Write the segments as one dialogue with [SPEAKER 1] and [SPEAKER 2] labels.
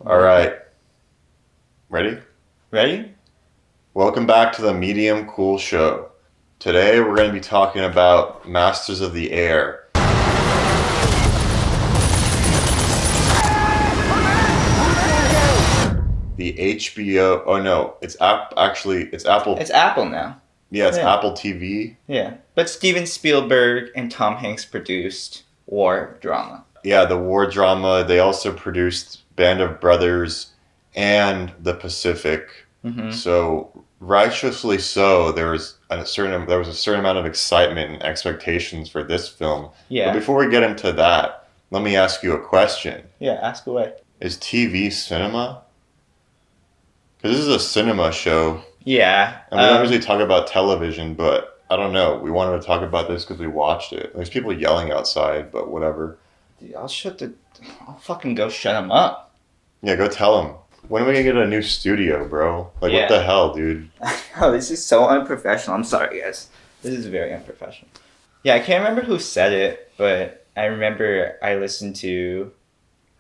[SPEAKER 1] All right. Ready?
[SPEAKER 2] Ready?
[SPEAKER 1] Welcome back to the Medium Cool Show. Today we're going to be talking about Masters of the Air. The HBO. Oh no, it's it's Apple.
[SPEAKER 2] It's Apple now.
[SPEAKER 1] Yeah, it's
[SPEAKER 2] Yeah.
[SPEAKER 1] Apple TV.
[SPEAKER 2] Yeah. But Steven Spielberg and Tom Hanks produced war drama.
[SPEAKER 1] Yeah, the war drama. They also produced Band of Brothers and The Pacific.
[SPEAKER 2] Mm-hmm.
[SPEAKER 1] So righteously so, there was a certain amount of excitement and expectations for this film.
[SPEAKER 2] Yeah.
[SPEAKER 1] But before we get into that, let me ask you a question.
[SPEAKER 2] Yeah, ask away.
[SPEAKER 1] Is TV cinema? Because this is a cinema show,
[SPEAKER 2] Yeah.
[SPEAKER 1] and we don't usually talk about television, but I don't know. We wanted to talk about this because we watched it. There's people yelling outside, but whatever.
[SPEAKER 2] Dude, I'll fucking go shut them up.
[SPEAKER 1] Yeah, go tell them. When are we gonna get a new studio, bro? Like,
[SPEAKER 2] Yeah.
[SPEAKER 1] what the hell, dude?
[SPEAKER 2] Oh, this is so unprofessional. I'm sorry, guys. This is very unprofessional. Yeah, I can't remember who said it, but I remember I listened to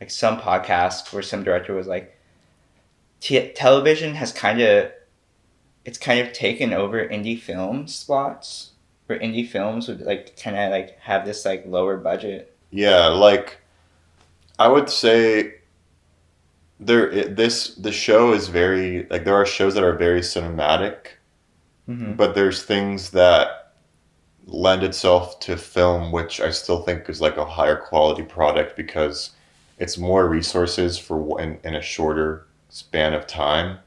[SPEAKER 2] like some podcast where some director was like, television has kind of taken over indie film spots, where indie films would like kind of like have this like lower budget.
[SPEAKER 1] Yeah, like I would say the show is very like there are shows that are very cinematic,
[SPEAKER 2] Mm-hmm.
[SPEAKER 1] but there's things that lend itself to film, which I still think is like a higher quality product because it's more resources for in a shorter span of time,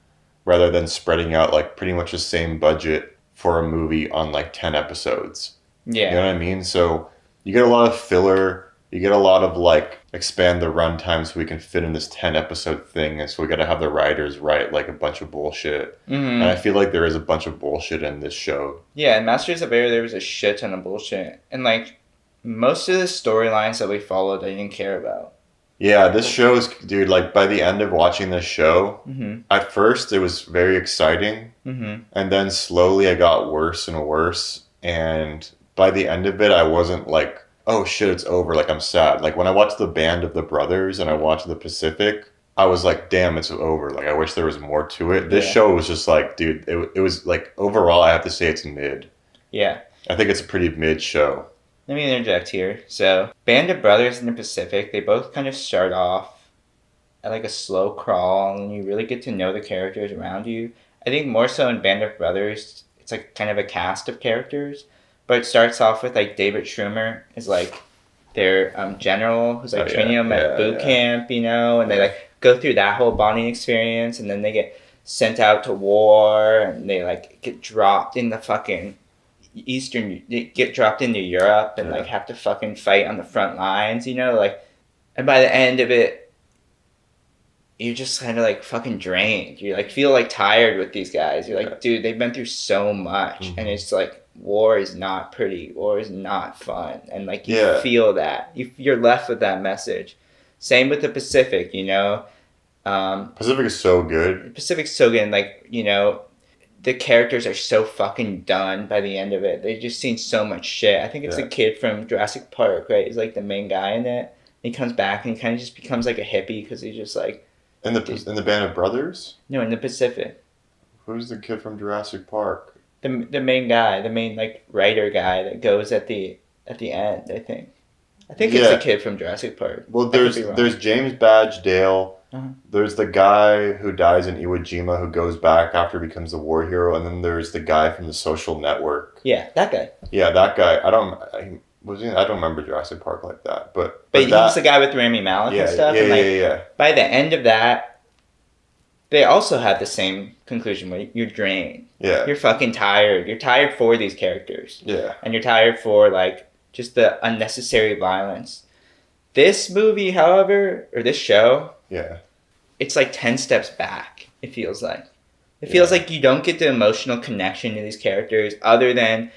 [SPEAKER 1] rather than spreading out like pretty much the same budget for a movie on like 10 episodes.
[SPEAKER 2] Yeah.
[SPEAKER 1] You know what I mean? So you get a lot of filler. You get a lot of like expand the runtime so we can fit in this 10 episode thing. And so we got to have the writers write like a bunch of bullshit.
[SPEAKER 2] Mm-hmm.
[SPEAKER 1] And I feel like there is a bunch of bullshit in this show.
[SPEAKER 2] Yeah, in Masters of Air, there was a shit ton of bullshit. And like most of the storylines that we followed, I didn't care about.
[SPEAKER 1] Yeah, this show is, dude, like by the end of watching this show,
[SPEAKER 2] Mm-hmm.
[SPEAKER 1] at first it was very exciting.
[SPEAKER 2] Mm-hmm.
[SPEAKER 1] And then slowly it got worse and worse. And by the end of it, I wasn't like, oh shit, it's over. Like I'm sad. Like when I watched the Band of the Brothers and I watched the Pacific, I was like, damn, it's over. Like I wish there was more to it. This
[SPEAKER 2] Yeah.
[SPEAKER 1] show was just like, dude, it was like overall, I have to say it's mid.
[SPEAKER 2] Yeah.
[SPEAKER 1] I think it's a pretty mid show.
[SPEAKER 2] Let me interject here. So, Band of Brothers in the Pacific, they both kind of start off at like a slow crawl, and you really get to know the characters around you. I think more so in Band of Brothers, it's like kind of a cast of characters, but it starts off with like David Schwimmer is like their general who's like training them at boot camp, you know, and they like go through that whole bonding experience, and then they get sent out to war, and they like get dropped in the fucking get dropped into Europe and like have to fucking fight on the front lines, you know, like, and by the end of it, you're just kind of like fucking drained. You like feel like tired with these guys. You're like, dude, they've been through so much, and it's like war is not pretty, war is not fun, and like you feel that you're left with that message. Same with the Pacific, you know.
[SPEAKER 1] Pacific is so good.
[SPEAKER 2] Pacific's so good, and like, you know, the characters are so fucking done by the end of it. They've just seen so much shit. I think it's the kid from Jurassic Park, right? He's like the main guy in it. He comes back and he kind of just becomes like a hippie because he's just like...
[SPEAKER 1] In the Band of Brothers?
[SPEAKER 2] No, in the Pacific.
[SPEAKER 1] Who's the kid from Jurassic Park?
[SPEAKER 2] The main guy, the main like writer guy that goes at the end, I think. I think it's the kid from Jurassic Park.
[SPEAKER 1] Well, there's James Badge Dale.
[SPEAKER 2] Uh-huh.
[SPEAKER 1] There's the guy who dies in Iwo Jima who goes back after he becomes a war hero, and then there's the guy from The Social Network.
[SPEAKER 2] Yeah, that guy.
[SPEAKER 1] Yeah, that guy. I don't remember Jurassic Park like that, but
[SPEAKER 2] he's the guy with Rami Malek and stuff.
[SPEAKER 1] Yeah,
[SPEAKER 2] and like,
[SPEAKER 1] yeah.
[SPEAKER 2] By the end of that, they also have the same conclusion where you're drained.
[SPEAKER 1] Yeah.
[SPEAKER 2] You're fucking tired. You're tired for these characters.
[SPEAKER 1] Yeah.
[SPEAKER 2] And you're tired for like just the unnecessary violence. This movie, however, or this show, it's like 10 steps back, it feels like. It feels like you don't get the emotional connection to these characters other than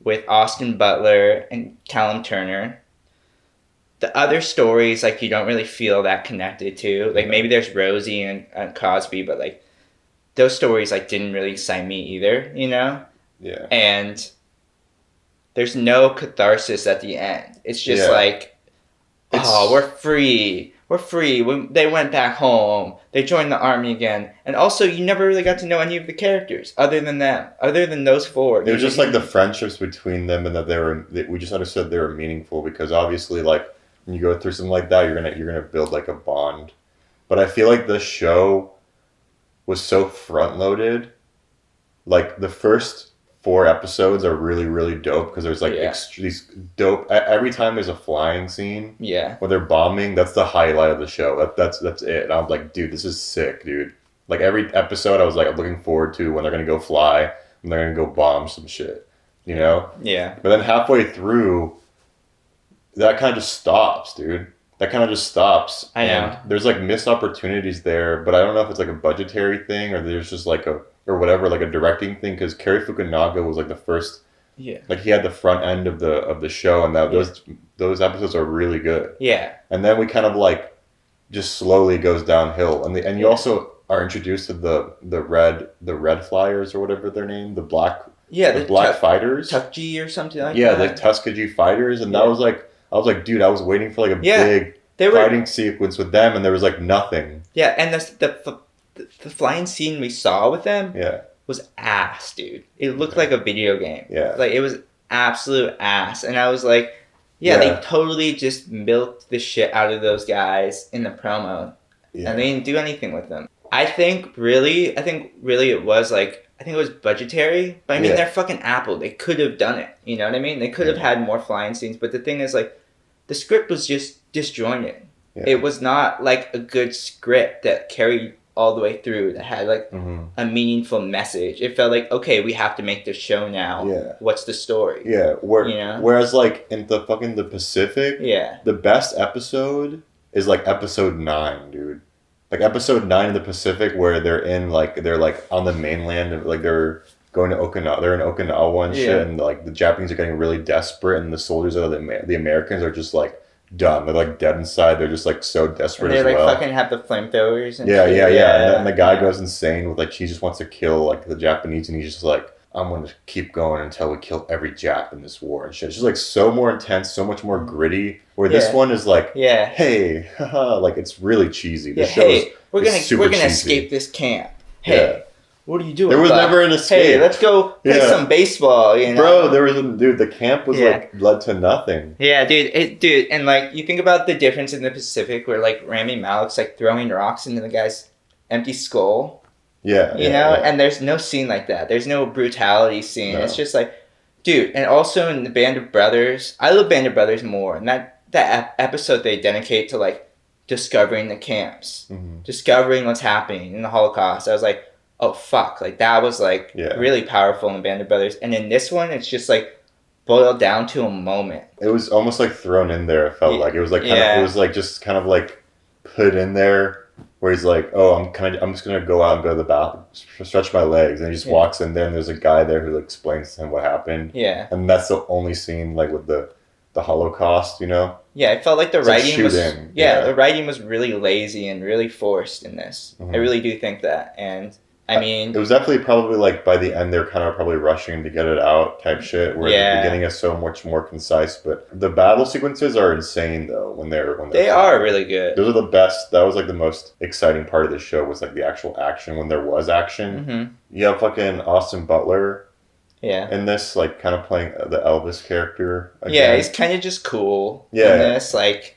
[SPEAKER 2] with Austin Butler and Callum Turner. The other stories, like, you don't really feel that connected to. Like, maybe there's Rosie and Cosby, but, like, those stories, like, didn't really excite me either, you know?
[SPEAKER 1] Yeah.
[SPEAKER 2] And there's no catharsis at the end. It's just like, oh, we're free. were free. When they went back home, they joined the army again, and also you never really got to know any of the characters other than them, other than those four.
[SPEAKER 1] It was just like the friendships between them, and that we just understood they were meaningful because obviously, like when you go through something like that, you're gonna build like a bond. But I feel like the show was so front loaded. Like the first four episodes are really really dope because there's like these dope. Every time there's a flying scene, when they're bombing, that's the highlight of the show. That's it. And I'm like, dude, this is sick, dude. Like every episode, I was like looking forward to when they're gonna go fly and they're gonna go bomb some shit, you know?
[SPEAKER 2] Yeah.
[SPEAKER 1] But then halfway through, that kind of just stops, dude. That kind of just stops.
[SPEAKER 2] I know.
[SPEAKER 1] And there's like missed opportunities there, but I don't know if it's like a budgetary thing or there's just like or whatever, like a directing thing. Because Cary Fukunaga was like the first.
[SPEAKER 2] Yeah.
[SPEAKER 1] Like he had the front end of the show, and those episodes are really good.
[SPEAKER 2] Yeah.
[SPEAKER 1] And then we kind of like just slowly goes downhill, and you also are introduced to the red flyers or whatever they're named, the black fighters,
[SPEAKER 2] Tukji or something like that.
[SPEAKER 1] Yeah, the Tuskegee fighters, and that was like. I was like, dude, I was waiting for like a big fighting sequence with them, and there was like nothing.
[SPEAKER 2] Yeah, and the flying scene we saw with them was ass, dude. It looked like a video game.
[SPEAKER 1] Yeah.
[SPEAKER 2] Like, it was absolute ass. And I was like, they totally just milked the shit out of those guys in the promo. Yeah. And they didn't do anything with them. I think really it was like, I think it was budgetary, but I mean, they're fucking Apple. They could have done it. You know what I mean? They could have had more flying scenes, but the thing is, like, the script was just disjointed. Yeah. It was not like a good script that carried all the way through, that had like a meaningful message. It felt like, okay, we have to make this show now. Yeah. What's the story?
[SPEAKER 1] Yeah. Whereas like in the Pacific, the best episode is like episode 9, dude. Like episode 9 in the Pacific, where they're on the mainland, and like they're going to Okinawa. They're in Okinawa and shit, and like the Japanese are getting really desperate, and the soldiers of the Americans are just like done. They're like dead inside. They're just like so desperate.
[SPEAKER 2] And
[SPEAKER 1] as
[SPEAKER 2] they
[SPEAKER 1] well.
[SPEAKER 2] Fucking have the flamethrowers. And
[SPEAKER 1] shit. Yeah. And the guy goes insane with like he just wants to kill like the Japanese, and he's just like, I'm going to keep going until we kill every Jap in this war and shit. It's just like so more intense, so much more gritty. Where this one is like, hey, haha, like it's really cheesy. The show
[SPEAKER 2] we're gonna escape this camp. Hey, what are you doing?
[SPEAKER 1] There was never an escape.
[SPEAKER 2] Hey, let's go play some baseball. You know,
[SPEAKER 1] bro. The camp was like led to nothing.
[SPEAKER 2] Yeah, dude, and like you think about the difference in the Pacific, where like Rami Malek's like throwing rocks into the guy's empty skull.
[SPEAKER 1] Yeah,
[SPEAKER 2] you know, and there's no scene like that. There's no brutality scene. No. It's just like, dude, and also in the Band of Brothers, I love Band of Brothers more, and that episode they dedicate to like discovering the camps, discovering what's happening in the Holocaust. I was like, oh fuck, like that was like really powerful in Band of Brothers. And in this one, it's just like boiled down to a moment.
[SPEAKER 1] It was almost like thrown in there. It felt like it was like it was like just kind of like put in there. Where he's like, oh, I'm just gonna go out and go to the bathroom, stretch my legs, and he just walks in there, and there's a guy there who explains to him what happened. Yeah, and that's the only scene like with the Holocaust, you know.
[SPEAKER 2] Yeah, I felt like the writing was the writing was really lazy and really forced in this. I really do think that, and I mean,
[SPEAKER 1] it was definitely probably like by the end they're kind of probably rushing to get it out type shit. Where the beginning is so much more concise, but the battle sequences are insane though. When they
[SPEAKER 2] are really good.
[SPEAKER 1] Those are the best. That was like the most exciting part of the show was like the actual action when there was action. You have fucking Austin Butler.
[SPEAKER 2] Yeah.
[SPEAKER 1] In this, like, kind of playing the Elvis character. Again.
[SPEAKER 2] Yeah, he's kind of just cool. Yeah. In this, like.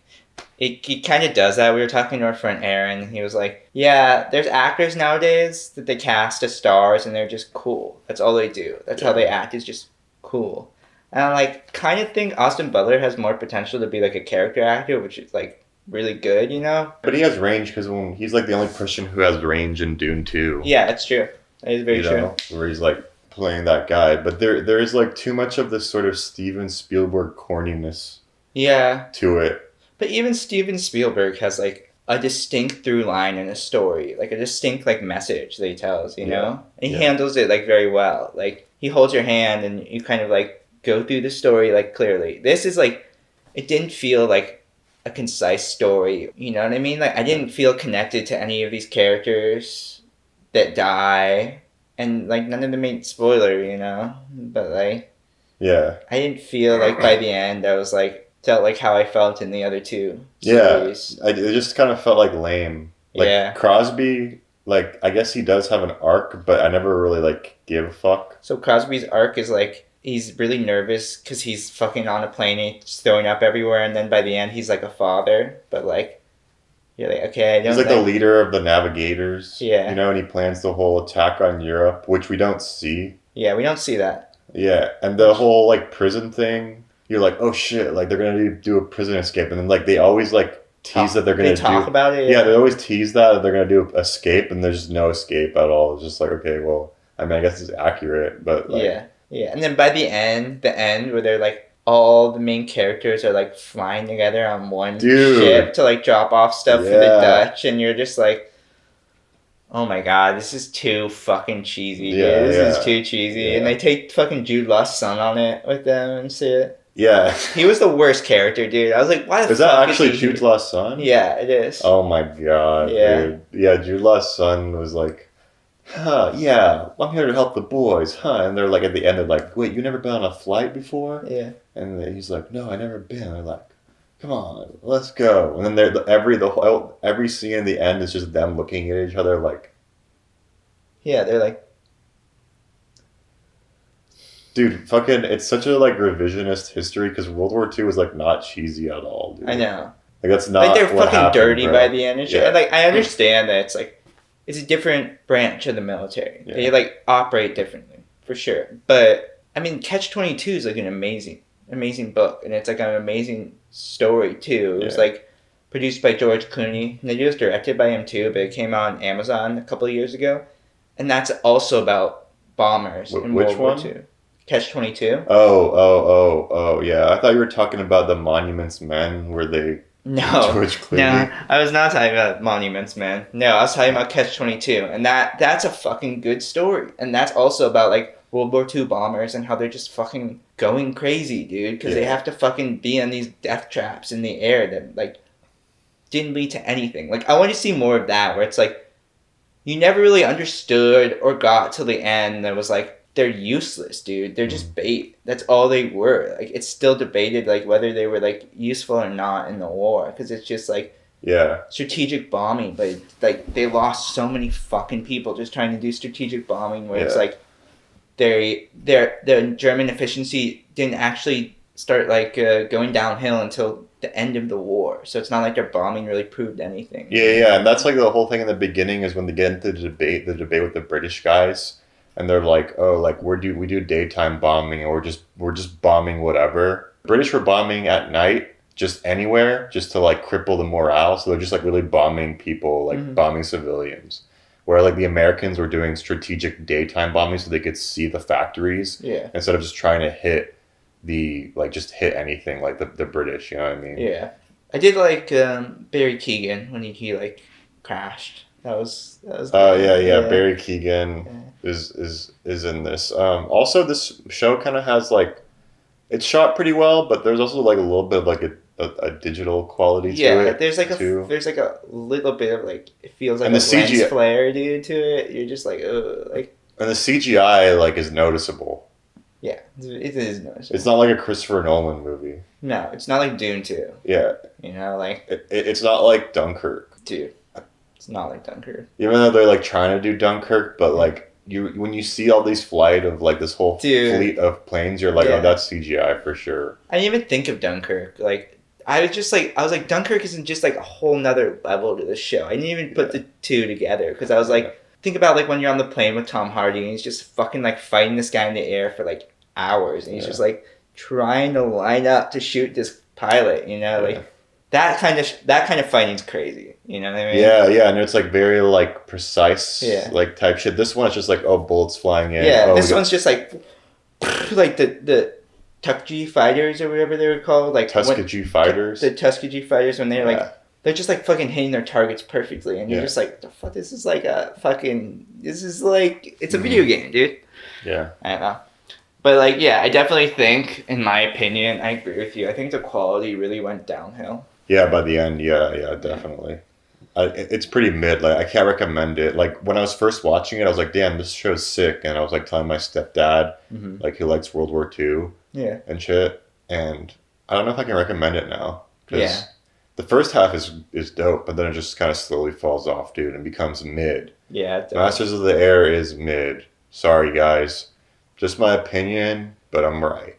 [SPEAKER 2] He kind of does that. We were talking to our friend Aaron. He was like, yeah, there's actors nowadays that they cast as stars and they're just cool. That's all they do. That's how they act, is just cool. And I like kind of think Austin Butler has more potential to be like a character actor, which is like really good, you know?
[SPEAKER 1] But he has range because when he's like the only person who has range in Dune 2.
[SPEAKER 2] Yeah, that's true. That is very true.
[SPEAKER 1] Where he's like playing that guy. But there is like too much of this sort of Steven Spielberg corniness to it.
[SPEAKER 2] But even Steven Spielberg has, like, a distinct through line in a story. Like, a distinct, like, message that he tells, you know? And he handles it, like, very well. Like, he holds your hand and you kind of, like, go through the story, like, clearly. This is, like, it didn't feel like a concise story. You know what I mean? Like, I didn't feel connected to any of these characters that die. And, like, none of them made spoiler, you know? But, like...
[SPEAKER 1] Yeah.
[SPEAKER 2] I didn't feel like by the end I was, like... felt like how I felt in the other two
[SPEAKER 1] Yeah,
[SPEAKER 2] series.
[SPEAKER 1] it just kind of felt like lame. Like
[SPEAKER 2] Yeah.
[SPEAKER 1] Crosby, like I guess he does have an arc, but I never really like give a fuck.
[SPEAKER 2] So Crosby's arc is like he's really nervous because he's fucking on a plane, and he's throwing up everywhere, and then by the end he's like a father, but like you're like, okay, I
[SPEAKER 1] He's
[SPEAKER 2] don't
[SPEAKER 1] like the
[SPEAKER 2] like.
[SPEAKER 1] leader of the navigators, you
[SPEAKER 2] Yeah,
[SPEAKER 1] know, and he plans the whole attack on Europe, which we don't see.
[SPEAKER 2] yeah, we don't see that.
[SPEAKER 1] Yeah, and the
[SPEAKER 2] Which
[SPEAKER 1] whole like prison thing, you're like, oh shit, like they're gonna do a prison escape, and then like they always like tease that they're
[SPEAKER 2] they
[SPEAKER 1] gonna
[SPEAKER 2] talk
[SPEAKER 1] do.
[SPEAKER 2] about it.
[SPEAKER 1] Yeah, they
[SPEAKER 2] Yeah,
[SPEAKER 1] always tease that they're gonna do escape, and there's just no escape at all. It's just like, okay, well, I mean, I guess it's accurate, but like,
[SPEAKER 2] yeah, yeah. And then by the end where they're like all the main characters are like flying together on one ship
[SPEAKER 1] dude,
[SPEAKER 2] to like drop off stuff for the
[SPEAKER 1] yeah,
[SPEAKER 2] Dutch, and you're just like, oh my god, this is too fucking cheesy, dude.
[SPEAKER 1] yeah,
[SPEAKER 2] This is
[SPEAKER 1] yeah,
[SPEAKER 2] too cheesy. And
[SPEAKER 1] yeah,
[SPEAKER 2] they take fucking Jude Law's son on it with them and shit.
[SPEAKER 1] yeah.
[SPEAKER 2] He was the worst character, dude. I was like, why the
[SPEAKER 1] Is that
[SPEAKER 2] fuck is
[SPEAKER 1] actually
[SPEAKER 2] he
[SPEAKER 1] Jude
[SPEAKER 2] here?
[SPEAKER 1] Law's son?
[SPEAKER 2] Yeah, it is.
[SPEAKER 1] Oh my god,
[SPEAKER 2] Yeah,
[SPEAKER 1] dude. Yeah, Jude Law's son was like, huh, yeah, I'm here to help the boys, huh? And they're like at the end, they're like, wait, you never been on a flight before?
[SPEAKER 2] yeah.
[SPEAKER 1] And then he's like, no, I never been. They're like, come on, let's go. And then every scene in the end is just them looking at each other like,
[SPEAKER 2] Yeah, they're like,
[SPEAKER 1] dude, fucking, it's such a like revisionist history because World War II was like not cheesy at all, dude.
[SPEAKER 2] I know.
[SPEAKER 1] Like that's
[SPEAKER 2] Like,
[SPEAKER 1] not
[SPEAKER 2] they're
[SPEAKER 1] what
[SPEAKER 2] fucking
[SPEAKER 1] happened,
[SPEAKER 2] dirty
[SPEAKER 1] bro.
[SPEAKER 2] by the end and shit.
[SPEAKER 1] Yeah.
[SPEAKER 2] And, like, I understand that it's like, it's a different branch of the military.
[SPEAKER 1] Yeah.
[SPEAKER 2] They, like, operate differently, for sure. But, I mean, Catch 22 is, like, an amazing book. And it's, like, an amazing story, too. It was,
[SPEAKER 1] Yeah.
[SPEAKER 2] like, produced by George Clooney. And it was directed by him, too. But it came out on Amazon a couple of years ago. And that's also about bombers in
[SPEAKER 1] Which
[SPEAKER 2] World War
[SPEAKER 1] one?
[SPEAKER 2] II. Catch 22?
[SPEAKER 1] Oh, yeah. I thought you were talking about the Monuments Men where they
[SPEAKER 2] No,
[SPEAKER 1] George Clooney.
[SPEAKER 2] no, I was not talking about Monuments, man. No, I was talking about Catch 22, and that's a fucking good story, and that's also about like World War II bombers and how they're just fucking going crazy, dude, because they
[SPEAKER 1] Yeah.
[SPEAKER 2] have to fucking be on these death traps in the air that like didn't lead to anything. Like I want to see more of that, where it's like you never really understood or got till the end. That was like they're useless, dude. They're just bait. That's all they were. Like it's still debated like whether they were like useful or not in the war because it's just like
[SPEAKER 1] Yeah.
[SPEAKER 2] strategic bombing. But like they lost so many fucking people just trying to do strategic bombing. Where it's
[SPEAKER 1] Yeah.
[SPEAKER 2] like their German efficiency didn't actually start like going downhill until the end of the war. So it's not like their bombing really proved anything.
[SPEAKER 1] Yeah, and that's like the whole thing in the beginning is when they get into the debate with the British guys, and they're like, "Oh, like we do daytime bombing, and we're just bombing whatever." British were bombing at night, just anywhere, just to like cripple the morale. So they're just like really bombing people, like
[SPEAKER 2] Mhm.
[SPEAKER 1] bombing civilians. Where like the Americans were doing strategic daytime bombing, so they could see the factories
[SPEAKER 2] Yeah.
[SPEAKER 1] instead of just trying to hit just hit anything like the British. You know what I mean?
[SPEAKER 2] Yeah. I did like Barry Keoghan when he like crashed. That was
[SPEAKER 1] Oh
[SPEAKER 2] good.
[SPEAKER 1] yeah. Barry Keoghan
[SPEAKER 2] Yeah.
[SPEAKER 1] is in this. Also, this show kind of has like it's shot pretty well, but there's also like a little bit of like a digital quality to
[SPEAKER 2] Yeah,
[SPEAKER 1] it
[SPEAKER 2] there's like
[SPEAKER 1] too.
[SPEAKER 2] there's like a little bit of like it feels like
[SPEAKER 1] And
[SPEAKER 2] a
[SPEAKER 1] the
[SPEAKER 2] lens
[SPEAKER 1] CGI
[SPEAKER 2] flare, dude, to it. You're just like, oh, like
[SPEAKER 1] and the CGI like is noticeable.
[SPEAKER 2] yeah, it is noticeable.
[SPEAKER 1] It's not like a Christopher Nolan movie.
[SPEAKER 2] No, it's not like Dune 2.
[SPEAKER 1] Yeah,
[SPEAKER 2] You know, like
[SPEAKER 1] it's not like Dunkirk.
[SPEAKER 2] dude, it's not like Dunkirk.
[SPEAKER 1] Even though they're like trying to do Dunkirk, but like you when you see all these flight of like this whole
[SPEAKER 2] Dude.
[SPEAKER 1] fleet of planes, you're like,
[SPEAKER 2] Yeah.
[SPEAKER 1] oh, that's CGI for sure.
[SPEAKER 2] I didn't even think of Dunkirk. Like I was like Dunkirk isn't just like a whole nother level to the show. I didn't even put the two together because I was like, think about like when you're on the plane with Tom Hardy and he's just fucking like fighting this guy in the air for like hours and he's just like trying to line up to shoot this pilot. You know, like that kind of fighting's crazy. You know what I mean?
[SPEAKER 1] Yeah, and it's like very like precise,
[SPEAKER 2] Yeah.
[SPEAKER 1] like type shit. This one is just like, oh, bullets flying in.
[SPEAKER 2] Yeah,
[SPEAKER 1] Oh,
[SPEAKER 2] this one's just like the Tuskegee fighters or whatever they were called, like
[SPEAKER 1] Tuskegee fighters.
[SPEAKER 2] The Tuskegee fighters when they're
[SPEAKER 1] Yeah.
[SPEAKER 2] like they're just like fucking hitting their targets perfectly, and you're
[SPEAKER 1] Yeah.
[SPEAKER 2] just like, the fuck, this is like it's a video game, dude.
[SPEAKER 1] Yeah,
[SPEAKER 2] I don't know, but like yeah, I definitely think, in my opinion, I agree with you. I think the quality really went downhill.
[SPEAKER 1] yeah. By the end, yeah, definitely. It's pretty mid. Like I can't recommend it. Like when I was first watching it, I was like, damn, this show's sick. And I was like telling my stepdad,
[SPEAKER 2] Mm-hmm.
[SPEAKER 1] like he likes World War II
[SPEAKER 2] Yeah,
[SPEAKER 1] and shit. And I don't know if I can recommend it now
[SPEAKER 2] Yeah,
[SPEAKER 1] because the first half is dope, but then it just kind of slowly falls off, dude, and becomes mid.
[SPEAKER 2] yeah, it
[SPEAKER 1] Masters
[SPEAKER 2] does.
[SPEAKER 1] of the Air is mid. Sorry, guys. Just my opinion, but I'm right.